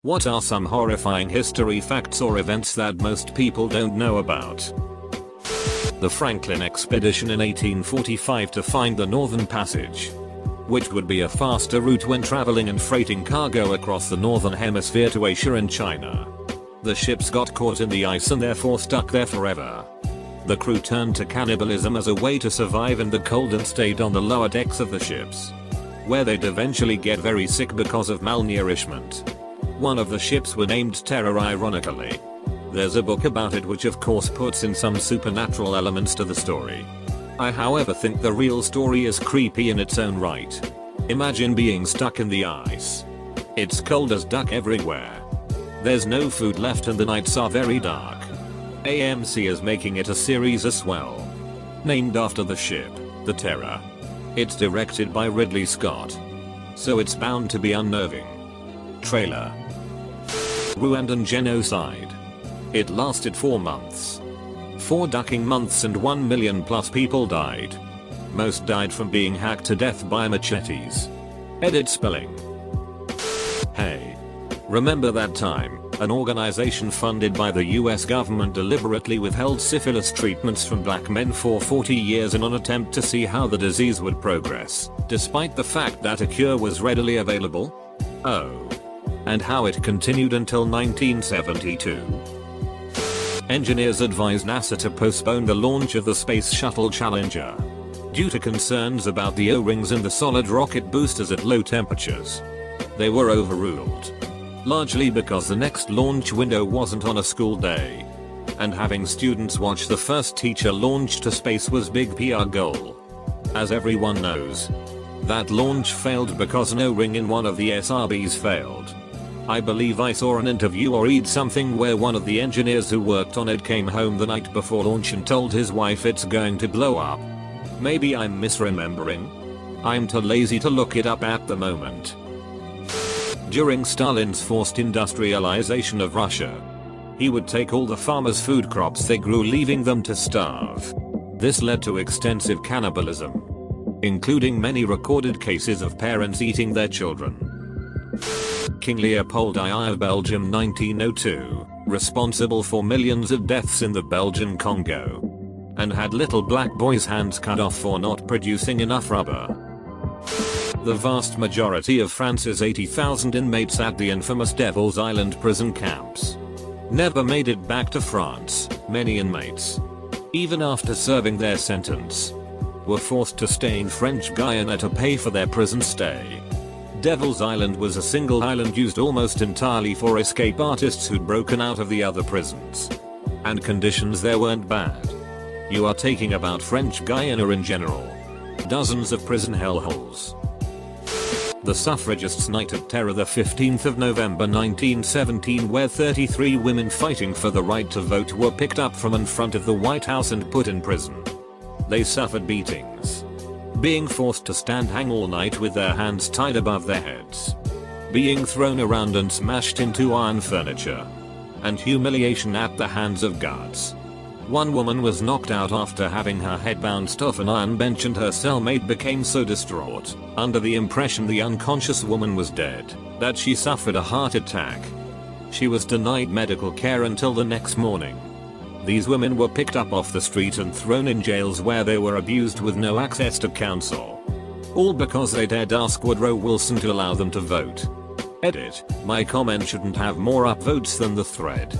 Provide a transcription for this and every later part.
What are some horrifying history facts or events that most people don't know about? The Franklin expedition in 1845 to find the Northern Passage, which would be a faster route when traveling and freighting cargo across the Northern Hemisphere to Asia and China. The ships got caught in the ice and therefore stuck there forever. The crew turned to cannibalism as a way to survive in the cold and stayed on the lower decks of the ships, where they'd eventually get very sick because of malnourishment. One of the ships were named Terror ironically. There's a book about it which of course puts in some supernatural elements to the story. I however think the real story is creepy in its own right. Imagine being stuck in the ice. It's cold as duck everywhere. There's no food left and the nights are very dark. AMC is making it a series as well. Named after the ship, the Terror. It's directed by Ridley Scott, so it's bound to be unnerving. Trailer. Rwandan genocide. It lasted 4 months. 4 ducking months and 1 million plus people died. Most died from being hacked to death by machetes. Edit spelling. Hey. Remember that time? An organization funded by the US government deliberately withheld syphilis treatments from black men for 40 years in an attempt to see how the disease would progress, despite the fact that a cure was readily available? Oh. And how it continued until 1972. Engineers advised NASA to postpone the launch of the Space Shuttle Challenger due to concerns about the O-rings in the solid rocket boosters at low temperatures. They were overruled, largely because the next launch window wasn't on a school day, and having students watch the first teacher launch to space was big PR goal. As everyone knows, that launch failed because an O-ring in one of the SRBs failed. I believe I saw an interview or read something where one of the engineers who worked on it came home the night before launch and told his wife it's going to blow up. Maybe I'm misremembering. I'm too lazy to look it up at the moment. During Stalin's forced industrialization of Russia, he would take all the farmers' food crops they grew, leaving them to starve. This led to extensive cannibalism, including many recorded cases of parents eating their children. King Leopold I of Belgium 1902, responsible for millions of deaths in the Belgian Congo, and had little black boys' hands cut off for not producing enough rubber. The vast majority of France's 80,000 inmates at the infamous Devil's Island prison camps never made it back to France. Many inmates, even after serving their sentence, were forced to stay in French Guiana to pay for their prison stay. Devil's Island was a single island used almost entirely for escape artists who'd broken out of the other prisons, and conditions there weren't bad. You are talking about French Guiana in general. Dozens of prison hellholes. The Suffragists' Night of Terror, the 15th of November 1917, where 33 women fighting for the right to vote were picked up from in front of the White House and put in prison. They suffered beatings, being forced to stand hang all night with their hands tied above their heads, being thrown around and smashed into iron furniture, and humiliation at the hands of guards. One woman was knocked out after having her head bounced off an iron bench, and her cellmate became so distraught, under the impression the unconscious woman was dead, that she suffered a heart attack. She was denied medical care until the next morning. These women were picked up off the street and thrown in jails where they were abused with no access to counsel. All because they dared ask Woodrow Wilson to allow them to vote. Edit: my comment shouldn't have more upvotes than the thread.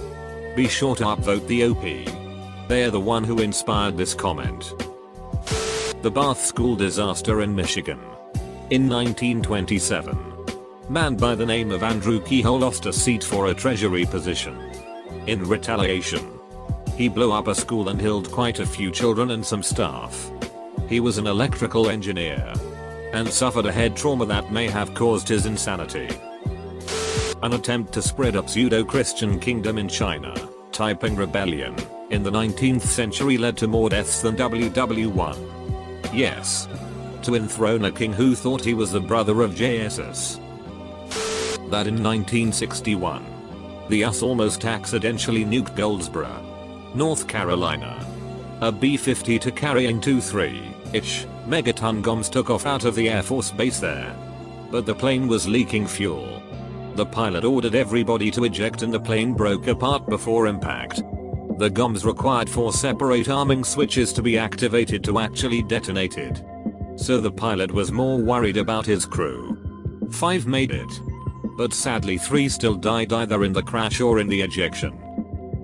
Be sure to upvote the OP. They are the one who inspired this comment. The Bath School disaster in Michigan. In 1927, man by the name of Andrew Kehoe lost a seat for a treasury position. In retaliation, he blew up a school and killed quite a few children and some staff. He was an electrical engineer and suffered a head trauma that may have caused his insanity. An attempt to spread a pseudo-Christian kingdom in China, Taiping Rebellion, in the 19th century led to more deaths than WW1. Yes. To enthrone a king who thought he was the brother of Jesus. That in 1961, the US almost accidentally nuked Goldsboro, North Carolina. A B-52 carrying 2.3-ish megaton bombs took off out of the Air Force Base there, but the plane was leaking fuel. The pilot ordered everybody to eject and the plane broke apart before impact. The bombs required 4 separate arming switches to be activated to actually detonate it. So the pilot was more worried about his crew. 5 made it. But sadly 3 still died either in the crash or in the ejection.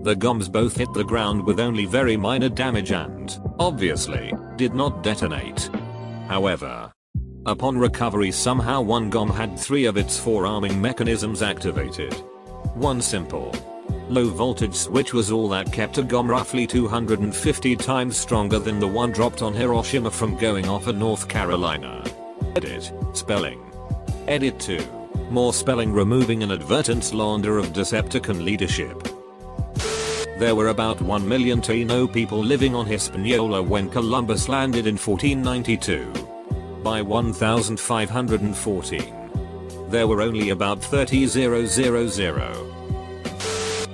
The bombs both hit the ground with only very minor damage and, obviously, did not detonate. However, upon recovery somehow one bomb had 3 of its 4 arming mechanisms activated. One simple low voltage switch was all that kept a bomb roughly 250 times stronger than the one dropped on Hiroshima from going off at North Carolina. Edit. Spelling. Edit 2. More spelling removing inadvertent slander of Decepticon leadership. There were about 1 million Taino people living on Hispaniola when Columbus landed in 1492. By 1514, there were only about 30,000.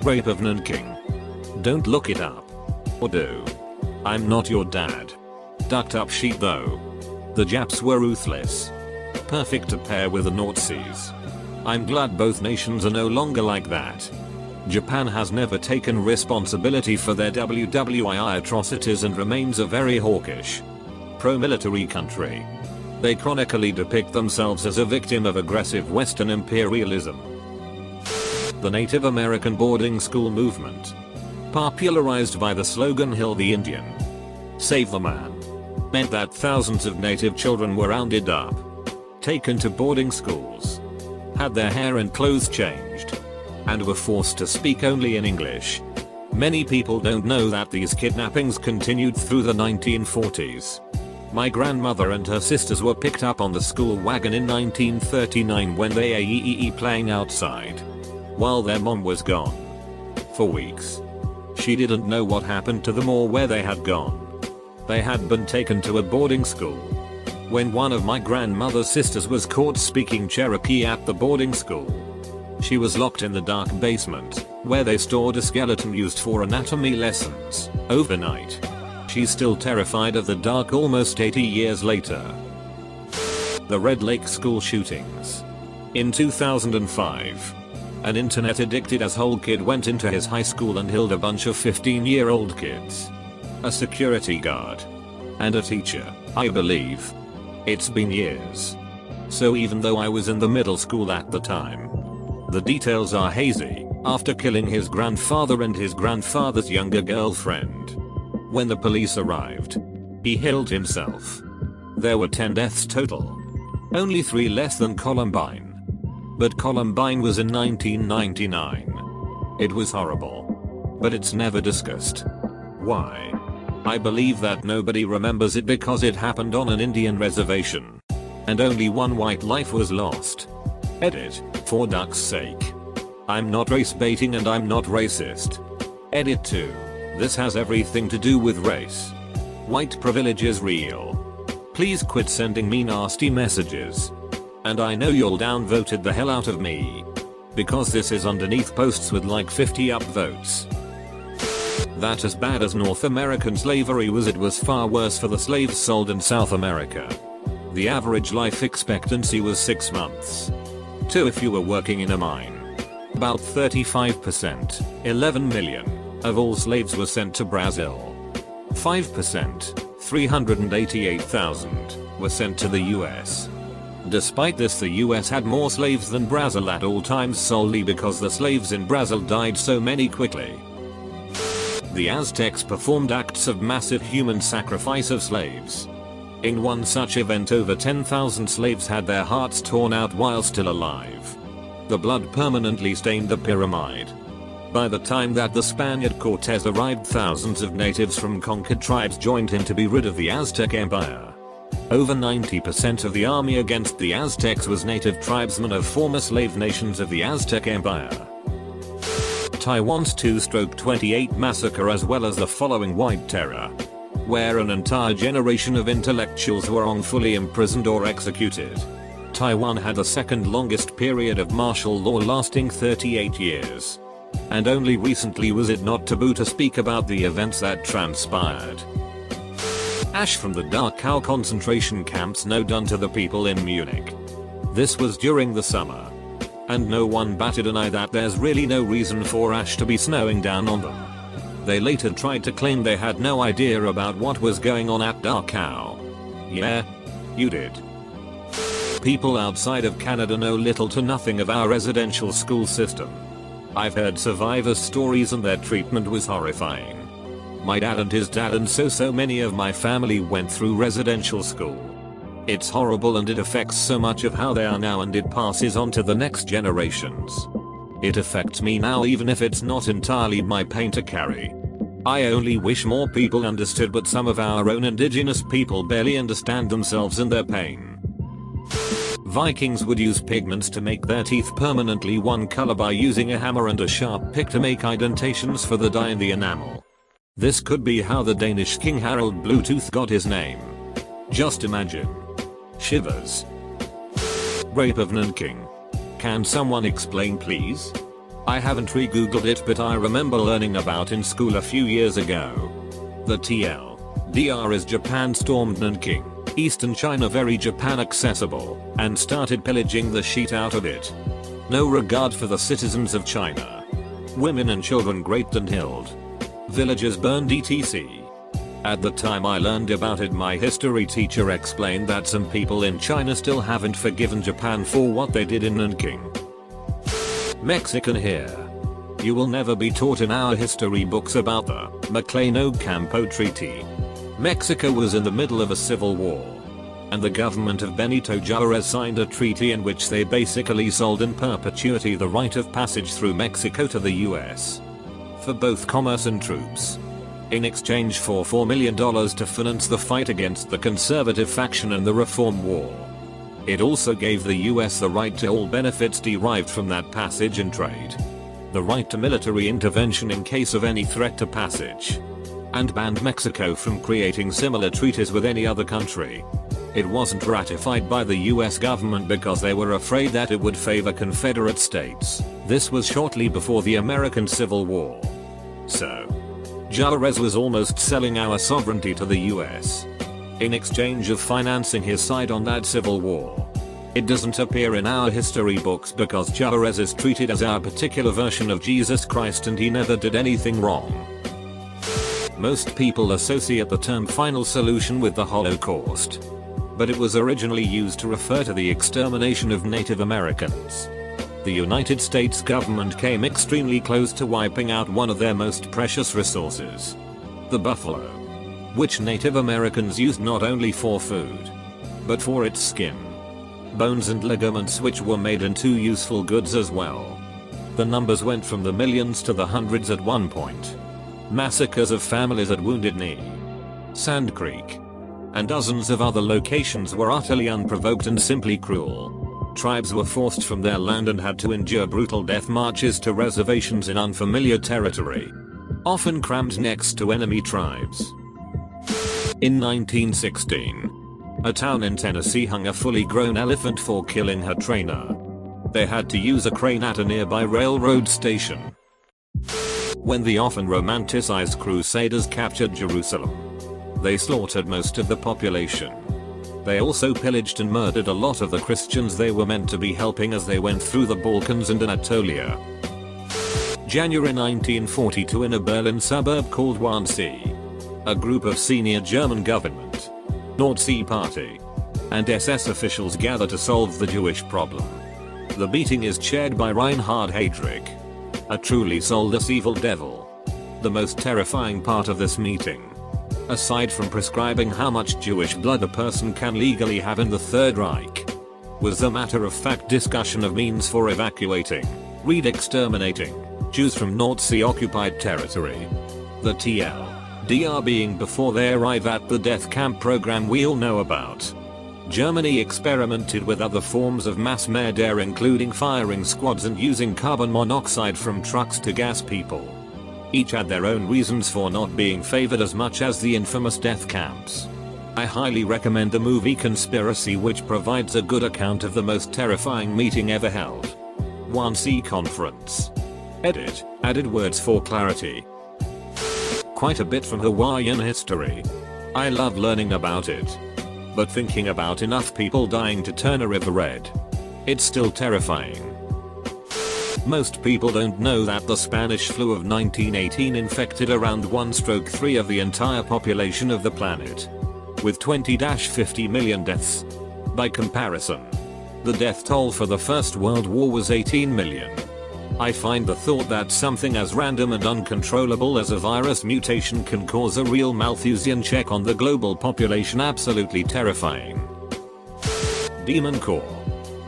Rape of Nanking. Don't look it up. Or do. I'm not your dad. Ducked up sheet though. The Japs were ruthless. Perfect to pair with the Nazis. I'm glad both nations are no longer like that. Japan has never taken responsibility for their WWII atrocities and remains a very hawkish, pro-military country. They chronically depict themselves as a victim of aggressive Western imperialism. The Native American boarding school movement, popularized by the slogan "Hill the Indian, Save the Man," meant that thousands of native children were rounded up, taken to boarding schools, had their hair and clothes changed, and were forced to speak only in English. Many people don't know that these kidnappings continued through the 1940s. My grandmother and her sisters were picked up on the school wagon in 1939 when they were playing outside, while their mom was gone. For weeks. She didn't know what happened to them or where they had gone. They had been taken to a boarding school. When one of my grandmother's sisters was caught speaking Cherokee at the boarding school, she was locked in the dark basement, where they stored a skeleton used for anatomy lessons, overnight. She's still terrified of the dark almost 80 years later. The Red Lake school shootings. In 2005, an internet-addicted asshole kid went into his high school and killed a bunch of 15-year-old kids. A security guard. And a teacher, I believe. It's been years. So even though I was in the middle school at the time, the details are hazy. After killing his grandfather and his grandfather's younger girlfriend, when the police arrived, he killed himself. There were 10 deaths total. Only 3 less than Columbine. But Columbine was in 1999. It was horrible. But it's never discussed. Why? I believe that nobody remembers it because it happened on an Indian reservation. And only 1 white life was lost. Edit. For duck's sake. I'm not race baiting and I'm not racist. Edit 2. This has everything to do with race. White privilege is real. Please quit sending me nasty messages. And I know you'll downvoted the hell out of me, because this is underneath posts with like 50 upvotes. That as bad as North American slavery was, it was far worse for the slaves sold in South America. The average life expectancy was 6 months. 2 if you were working in a mine. About 35%, 11 million, of all slaves were sent to Brazil. 5%, 388,000, were sent to the US. Despite this, the US had more slaves than Brazil at all times solely because the slaves in Brazil died so many quickly. The Aztecs performed acts of massive human sacrifice of slaves. In one such event, over 10,000 slaves had their hearts torn out while still alive. The blood permanently stained the pyramid. By the time that the Spaniard Cortez arrived, thousands of natives from conquered tribes joined him to be rid of the Aztec Empire. Over 90% of the army against the Aztecs was native tribesmen of former slave nations of the Aztec Empire. Taiwan's 2/28 massacre, as well as the following White Terror, where an entire generation of intellectuals were wrongfully imprisoned or executed. Taiwan had the second longest period of martial law, lasting 38 years. And only recently was it not taboo to speak about the events that transpired. Ash from the Dachau concentration camps, no done to the people in Munich. This was during the summer. And no one batted an eye that there's really no reason for ash to be snowing down on them. They later tried to claim they had no idea about what was going on at Dachau. Yeah, you did. People outside of Canada know little to nothing of our residential school system. I've heard survivors' stories and their treatment was horrifying. My dad and his dad and so many of my family went through residential school. It's horrible and it affects so much of how they are now, and it passes on to the next generations. It affects me now even if it's not entirely my pain to carry. I only wish more people understood, but some of our own indigenous people barely understand themselves and their pain. Vikings would use pigments to make their teeth permanently one color by using a hammer and a sharp pick to make indentations for the dye in the enamel. This could be how the Danish King Harald Bluetooth got his name. Just imagine. Shivers. Rape of Nanking. Can someone explain please? I haven't re-googled it, but I remember learning about in school a few years ago. The TLDR is Japan stormed Nanking, Eastern China, very Japan accessible, and started pillaging the shit out of it. No regard for the citizens of China. Women and children raped and killed. Villages burned etc. At the time I learned about it, my history teacher explained that some people in China still haven't forgiven Japan for what they did in Nanking. Mexican here. You will never be taught in our history books about the Mcclain Ocampo Treaty. Mexico was in the middle of a civil war, and the government of Benito Juarez signed a treaty in which they basically sold in perpetuity the right of passage through Mexico to the US. For both commerce and troops. In exchange for $4 million to finance the fight against the conservative faction and the Reform War. It also gave the US the right to all benefits derived from that passage and trade. The right to military intervention in case of any threat to passage. And banned Mexico from creating similar treaties with any other country. It wasn't ratified by the US government because they were afraid that it would favor Confederate states. This was shortly before the American Civil War. So, Juarez was almost selling our sovereignty to the US. In exchange of financing his side on that civil war. It doesn't appear in our history books because Juarez is treated as our particular version of Jesus Christ and he never did anything wrong. Most people associate the term final solution with the Holocaust. But it was originally used to refer to the extermination of Native Americans. The United States government came extremely close to wiping out one of their most precious resources. The buffalo. Which Native Americans used not only for food, but for its skin, bones and ligaments, which were made into useful goods as well. The numbers went from the millions to the hundreds at one point. Massacres of families at Wounded Knee, Sand Creek, and dozens of other locations were utterly unprovoked and simply cruel. Tribes were forced from their land and had to endure brutal death marches to reservations in unfamiliar territory, often crammed next to enemy tribes. In 1916, a town in Tennessee hung a fully grown elephant for killing her trainer. They had to use a crane at a nearby railroad station. When the often romanticized Crusaders captured Jerusalem, they slaughtered most of the population. They also pillaged and murdered a lot of the Christians they were meant to be helping as they went through the Balkans and Anatolia. January 1942, in a Berlin suburb called Wannsee, a group of senior German government, Nazi Party, and SS officials gather to solve the Jewish problem. The meeting is chaired by Reinhard Heydrich, a truly soulless evil devil. The most terrifying part of this meeting, aside from prescribing how much Jewish blood a person can legally have in the Third Reich, was the matter-of-fact discussion of means for evacuating, read exterminating, Jews from Nazi-occupied territory. The TLDR being before they arrive at the death camp program we all know about. Germany experimented with other forms of mass murder, including firing squads and using carbon monoxide from trucks to gas people. Each had their own reasons for not being favored as much as the infamous death camps. I highly recommend the movie Conspiracy, which provides a good account of the most terrifying meeting ever held. Wannsee Conference. Edit, added words for clarity. Quite a bit from Hawaiian history. I love learning about it. But thinking about enough people dying to turn a river red, it's still terrifying. most people don't know that the Spanish flu of 1918 infected around 1/3 of the entire population of the planet, with 20-50 million deaths. By comparison, the death toll for the First World War was 18 million. I find the thought that something as random and uncontrollable as a virus mutation can cause a real Malthusian check on the global population absolutely terrifying. Demon Core.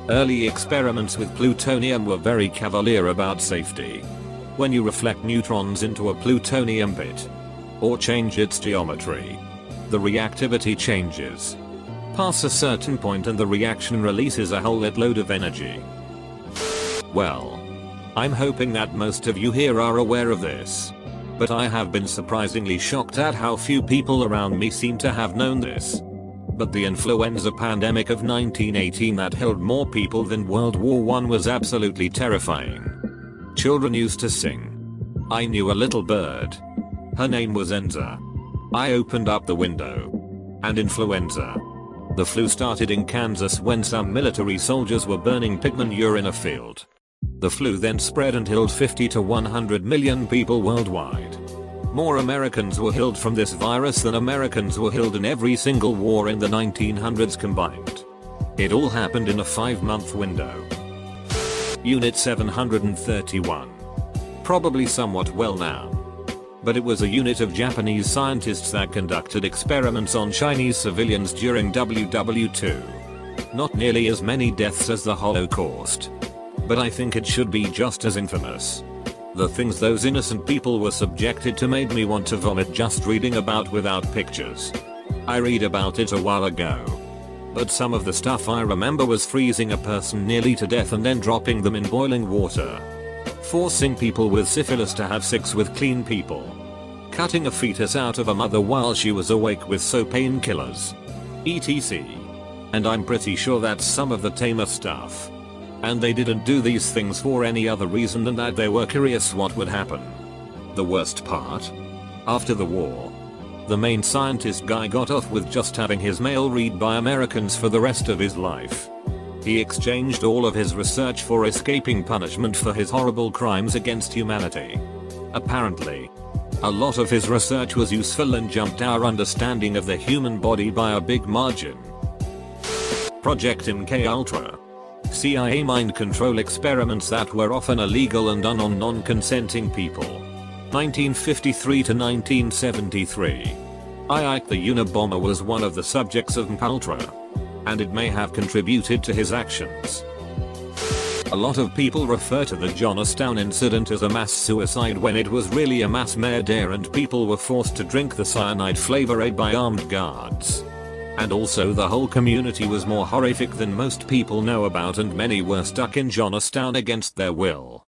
Early experiments with plutonium were very cavalier about safety. When you reflect neutrons into a plutonium bit, or change its geometry, the reactivity changes. Pass a certain point and the reaction releases a whole load of energy. Well, I'm hoping that most of you here are aware of this, but I have been surprisingly shocked at how few people around me seem to have known this. But the influenza pandemic of 1918 that killed more people than World War I was absolutely terrifying. Children used to sing. I knew a little bird. Her name was Enza. I opened up the window. And influenza. The flu started in Kansas when some military soldiers were burning pig manure in a field. The flu then spread and killed 50 to 100 million people worldwide. More Americans were killed from this virus than Americans were killed in every single war in the 1900s combined. It all happened in a 5-month window. Unit 731. Probably somewhat well known. But it was a unit of Japanese scientists that conducted experiments on Chinese civilians during WW2. Not nearly as many deaths as the Holocaust. But I think it should be just as infamous. The things those innocent people were subjected to made me want to vomit just reading about without pictures. I read about it a while ago. But some of the stuff I remember was freezing a person nearly to death and then dropping them in boiling water. Forcing people with syphilis to have sex with clean people. Cutting a fetus out of a mother while she was awake with painkillers. etc. And I'm pretty sure that's some of the tamer stuff. And they didn't do these things for any other reason than that they were curious what would happen. The worst part? After the war, the main scientist guy got off with just having his mail read by Americans for the rest of his life. He exchanged all of his research for escaping punishment for his horrible crimes against humanity. Apparently, a lot of his research was useful and jumped our understanding of the human body by a big margin. Project MKUltra. CIA mind control experiments that were often illegal and done on non-consenting people. 1953 to 1973. Ike the Unabomber was one of the subjects of MKUltra. And it may have contributed to his actions. A lot of people refer to the Johnstown incident as a mass suicide when it was really a mass murder and people were forced to drink the cyanide flavor aid by armed guards. And also the whole community was more horrific than most people know about and many were stuck in Johnstown against their will.